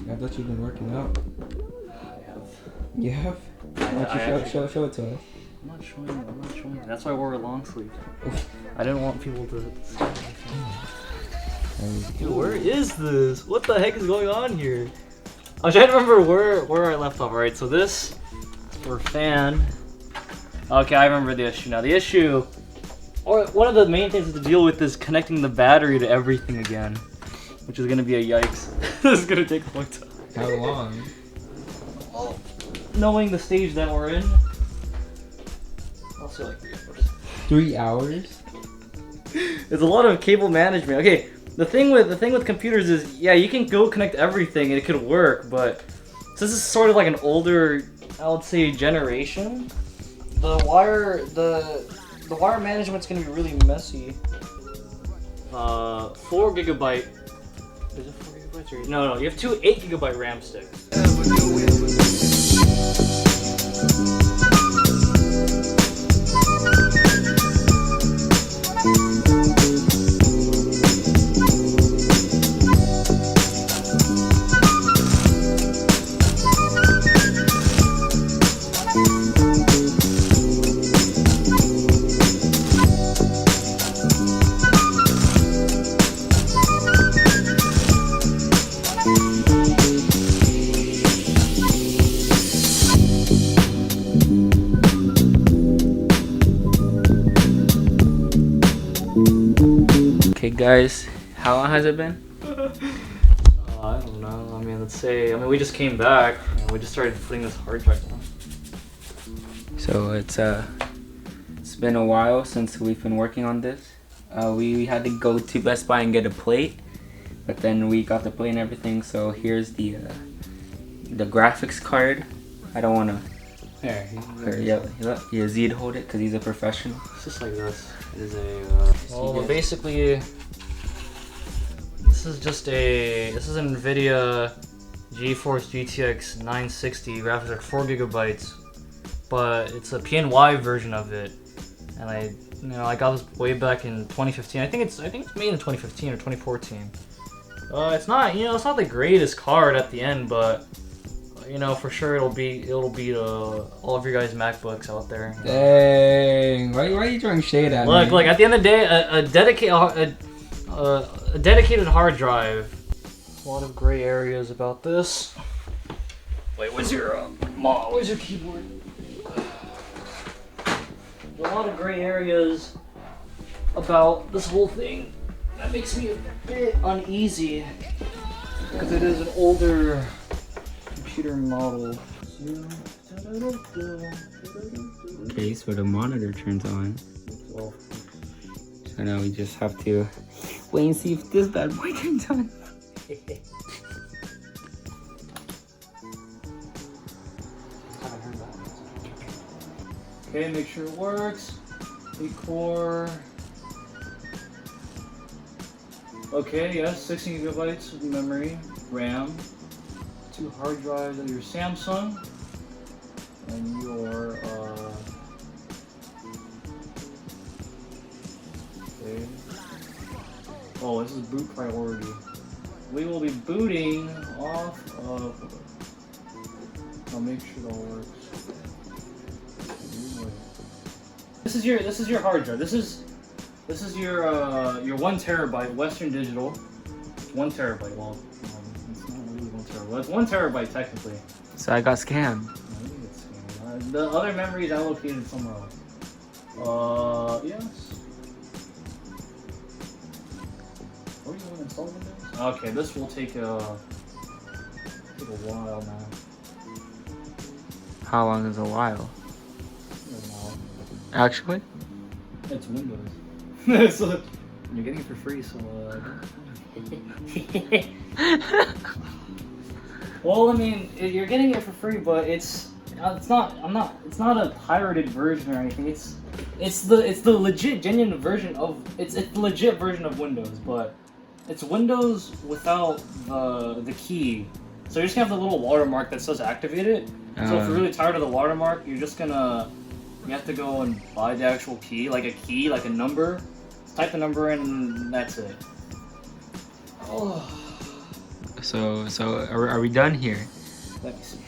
I thought you've been working out. I have. You have? Why don't you show it to us? I'm not showing you. That's why I wore a long sleeve. I didn't want people to see anything. Dude, where is this? What the heck is going on here? I'm trying to remember where I left off. Alright, so this is for fan. Okay, I remember the issue now. The issue, or one of the main things to deal with is connecting the battery to everything again. Which is gonna be a yikes. This is gonna take a long time. How long? Oh, knowing the stage that we're in, I'll say like 3 hours. 3 hours? It's a lot of cable management. Okay, the thing with computers is, yeah, you can go connect everything and it could work, but since this is sort of like an older, I would say, generation, the wire management's gonna be really messy. 4 gigabyte. Is it 4 gigabytes or no? You have 2 8 gigabyte RAM sticks. Okay, guys, how long has it been? I don't know. I mean, we just came back and we just started putting this hard drive on. So it's been a while since we've been working on this. We had to go to Best Buy and get a plate, but then we got the plate and everything. So here's the graphics card. I don't wanna. Here, Yazid hold it because he's a professional. it's just like this. It is a. Well, basically, this is an NVIDIA GeForce GTX 960. Graphics are 4 gigabytes, but it's a PNY version of it, and I got this way back in 2015. I think it's made in 2015 or 2014. It's not the greatest card at the end, but for sure it'll beat all of your guys' MacBooks out there. Dang, why are you throwing shade at me? Look, at the end of the day, a dedicated hard drive. A lot of gray areas about this. Wait, where's your keyboard? A lot of gray areas about this whole thing. That makes me a bit uneasy because it is an older computer model. Okay, so the monitor turns on. So now we just have to wait and see if this bad boy turns on. Okay, make sure it works. 8 core. Okay, yes, 16 gigabytes of memory, RAM. 2 hard drives of your Samsung and your okay. Oh, this is boot priority. We will be booting off of. I'll make sure that works. This is your hard drive. This is your 1 terabyte Western Digital. 1 terabyte. Well, it's not really 1 terabyte. Well, it's 1 terabyte technically. So I got scammed. The other memory is allocated somewhere else. Yes. What are you going to install Windows? Okay, this will take a while now. How long is a while? Actually? It's Windows. So, you're getting it for free, so well, I mean, you're getting it for free, but it's not a pirated version or anything. It's the legit genuine version of it's the legit version of Windows, but it's Windows without the key. So you're just gonna have the little watermark that says activated. So if you're really tired of the watermark, you have to go and buy the actual key, like a number. Type the number in and that's it. Oh. So are we done here? Let me see.